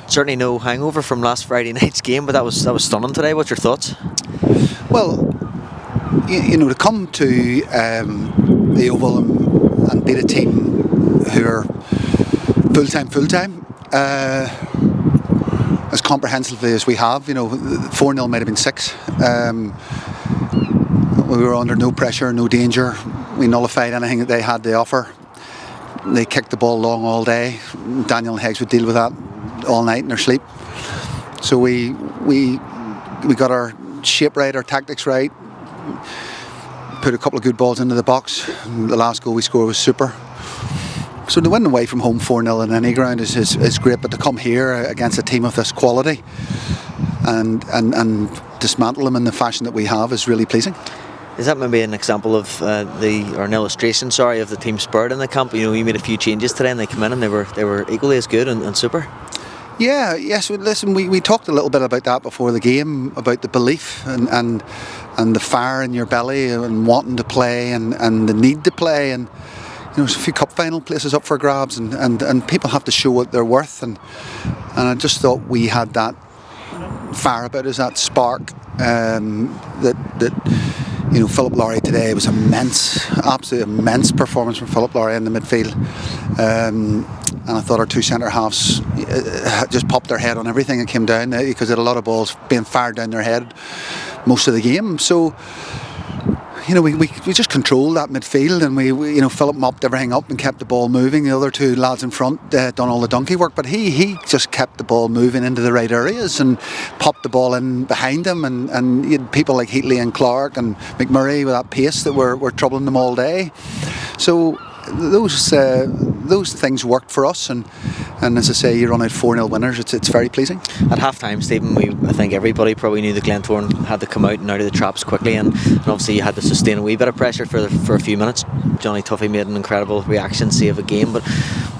Certainly no hangover from last Friday night's game, but that was stunning today. What's your thoughts? Well, to come to the Oval and beat a team who are full-time, as comprehensively as we have, 4-0 might have been 6. We were under no pressure, no danger. We nullified anything that they had to offer. They kicked the ball long all day. Daniel and Heggs would deal with that all night in their sleep. So we got our shape right, our tactics right, put a couple of good balls into the box. The last goal we scored was super. So to win away from home 4-0 in any ground is great, but to come here against a team of this quality and dismantle them in the fashion that we have is really pleasing. Is that maybe an example of an illustration of the team spirit in the camp? You made a few changes today and they came in and they were equally as good and super. Yeah, yes. Listen, we talked a little bit about that before the game, about the belief and the fire in your belly and wanting to play and the need to play, and there's a few cup final places up for grabs and people have to show what they're worth, and I just thought we had that fire about us, that spark that Philip Lowry today was absolutely immense performance from Philip Lowry in the midfield. And I thought our two centre halves just popped their head on everything that came down, because they had a lot of balls being fired down their head most of the game. So we just controlled that midfield, and we Philip mopped everything up and kept the ball moving. The other two lads in front done all the donkey work, but he just kept the ball moving into the right areas and popped the ball in behind him, and you had people like Heatley and Clark and McMurray with that pace that were troubling them all day. So those things worked for us, and as I say, you run out 4-0 winners. It's very pleasing. At half time, Stephen, I think everybody probably knew that Glentoran had to come out and out of the traps quickly, and obviously you had to sustain a wee bit of pressure for a few minutes. Johnny Tuffey made an incredible reaction save a game, but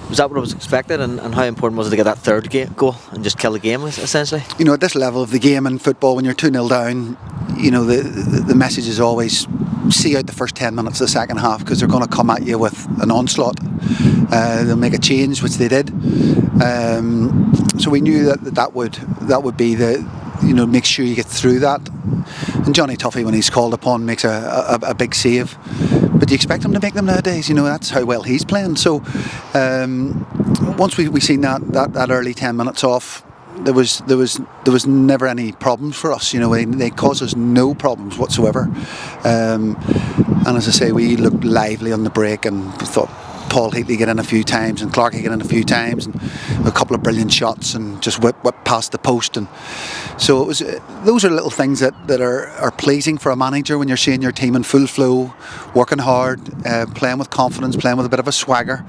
was that what was expected, and how important was it to get that third goal and just kill the game essentially? At this level of the game in football, when you're 2-0 down, the message is always see out the first 10 minutes of the second half, because they're going to come at you with an onslaught. They'll make a change, which they did. So we knew that would be the make sure you get through that. And Johnny Tuffey, when he's called upon, makes a big save. But you expect him to make them nowadays. That's how well he's playing. So once we seen that early 10 minutes off, there was never any problems for us. They caused us no problems whatsoever. And as I say, we looked lively on the break, and thought Paul Heatley get in a few times and Clark get in a few times, and a couple of brilliant shots, and just whip past the post. And so those are little things that are pleasing for a manager when you're seeing your team in full flow, working hard, playing with confidence, playing with a bit of a swagger,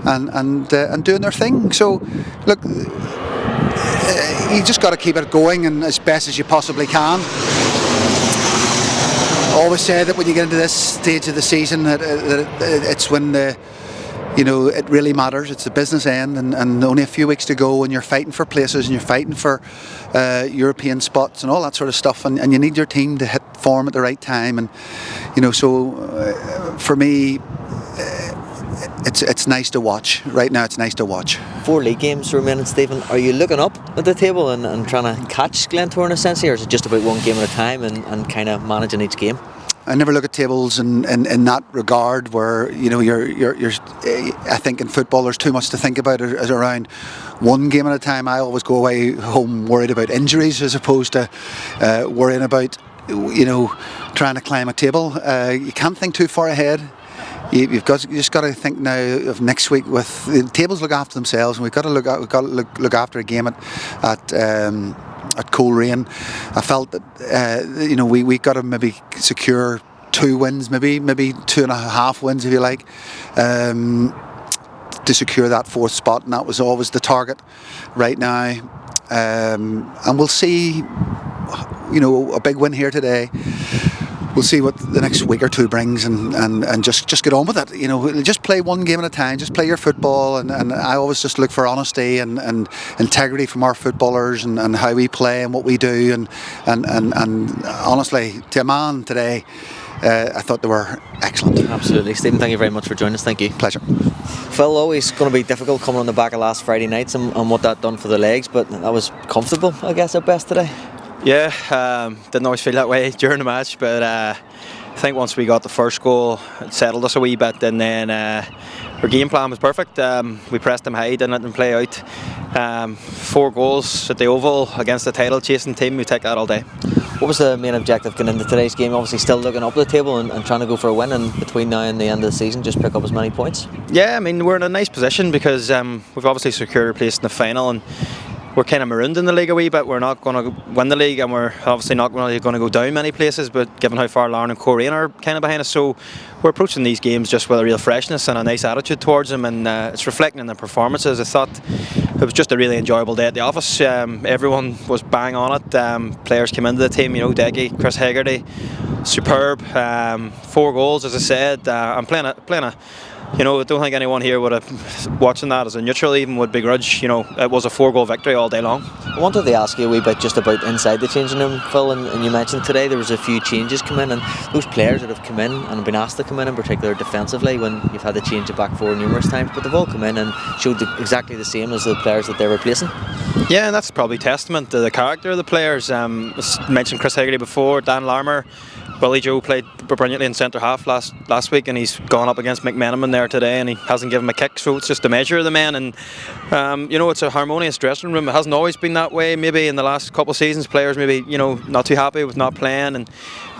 and doing their thing. So look, you just got to keep it going, and as best as you possibly can. I always say that when you get into this stage of the season, that it's when the it really matters. It's the business end, and only a few weeks to go, and you're fighting for places, and you're fighting for European spots and all that sort of stuff, and you need your team to hit form at the right time. And for me, it's nice to watch. Right now, it's nice to watch. 4 league games remaining, Stephen. Are you looking up at the table and trying to catch Glentoran essentially, or is it just about one game at a time and kind of managing each game? I never look at tables in that regard, where you're I think in football there's too much to think about as around one game at a time. I always go away home worried about injuries as opposed to worrying about trying to climb a table. You can't think too far ahead. You just got to think now of next week. With the tables look after themselves, and we've got to look after a game at Coleraine. I felt that we got to maybe secure 2 wins, maybe 2.5 wins if you like, to secure that 4th spot, and that was always the target right now. And we'll see, a big win here today. We'll see what the next week or 2 brings, and just get on with it. Just play one game at a time. Just play your football, and I always just look for honesty and integrity from our footballers and how we play and what we do. And honestly, to a man today, I thought they were excellent. Absolutely, Stephen. Thank you very much for joining us. Thank you. Pleasure. Phil, always going to be difficult coming on the back of last Friday nights and what that done for the legs, but that was comfortable, I guess, at best today. Yeah, didn't always feel that way during the match, but I think once we got the first goal, it settled us a wee bit, and then our game plan was perfect. We pressed them high, didn't let them play out. 4 goals at the Oval against the title chasing team, we take that all day. What was the main objective going into today's game? Obviously still looking up the table and trying to go for a win, and between now and the end of the season just pick up as many points. Yeah, I mean, we're in a nice position because we've obviously secured a place in the final, and we're kind of marooned in the league a wee bit. We're not going to win the league, and we're obviously not really going to go down many places, but given how far Larne and Coleraine are kind of behind us, so we're approaching these games just with a real freshness and a nice attitude towards them, and it's reflecting in the performances. I thought it was just a really enjoyable day at the office. Everyone was bang on it. Players came into the team, Decky, Chris Hegarty, superb. 4 goals, as I said. I'm playing a I don't think anyone here would have, watching that as a neutral even, would begrudge. It was a 4-goal victory all day long. I wanted to ask you a wee bit just about inside the changing room, Phil, and you mentioned today there was a few changes come in, and those players that have come in and have been asked to come in particular defensively, when you've had to change it back 4 numerous times, but they've all come in and showed exactly the same as the players that they're replacing. Yeah, and that's probably testament to the character of the players. I mentioned Chris Hegarty before, Dan Larmour. Billy Joe played brilliantly in centre half last week, and he's gone up against McMenamin there today, and he hasn't given him a kick, so it's just a measure of the men. And it's a harmonious dressing room. It hasn't always been that way. Maybe in the last couple of seasons, players maybe not too happy with not playing and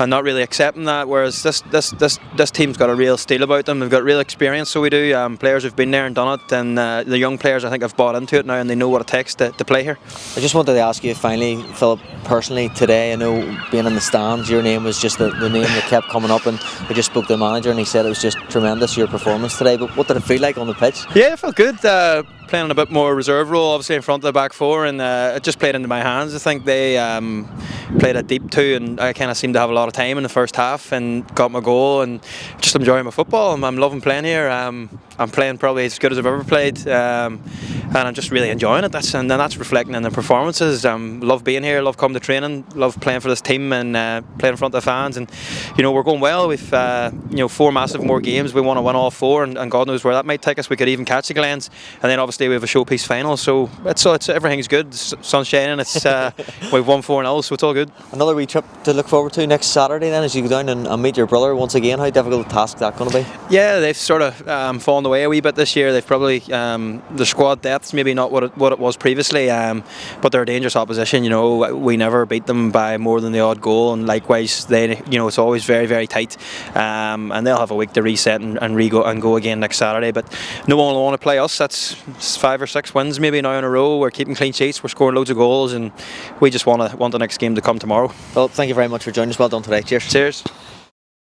not really accepting that. Whereas this team's got a real steel about them. They've got real experience, so we do. Players who've been there and done it, and the young players I think have bought into it now, and they know what it takes to play here. I just wanted to ask you finally, Philip, personally today. I know being in the stands, your name was just the name that kept coming up, and I just spoke to the manager and he said it was just tremendous, your performance today. But what did it feel like on the pitch? Yeah, it felt good. Playing a bit more reserve role, obviously in front of the back 4, and it just played into my hands. I think they played it deep too, and I kind of seemed to have a lot of time in the first half and got my goal, and just enjoying my football. I'm loving playing here. I'm playing probably as good as I've ever played, and I'm just really enjoying it. That's reflecting in the performances. Love being here, love coming to training, love playing for this team and playing in front of the fans. And we're going well. We've 4 massive more games. We want to win all 4, and God knows where that might take us. We could even catch the Glens, and then obviously we have a showpiece final. So it's everything's good. Sun's shining. It's we've won 4-0, so it's all good. Another wee trip to look forward to next Saturday then, as you go down and meet your brother once again. How difficult a task is that going to be? Yeah, they've sort of fallen away a wee bit this year. They've probably the squad depth's maybe not what it was previously, but they're a dangerous opposition. We never beat them by more than the odd goal, and likewise they it's always very, very tight, and they'll have a week to reset and go again next Saturday. But no one will want to play us. That's 5 or 6 wins maybe now in a row. We're keeping clean sheets, we're scoring loads of goals, and we just want the next game to come tomorrow. Well, thank you very much for joining us. Well done today. Cheers.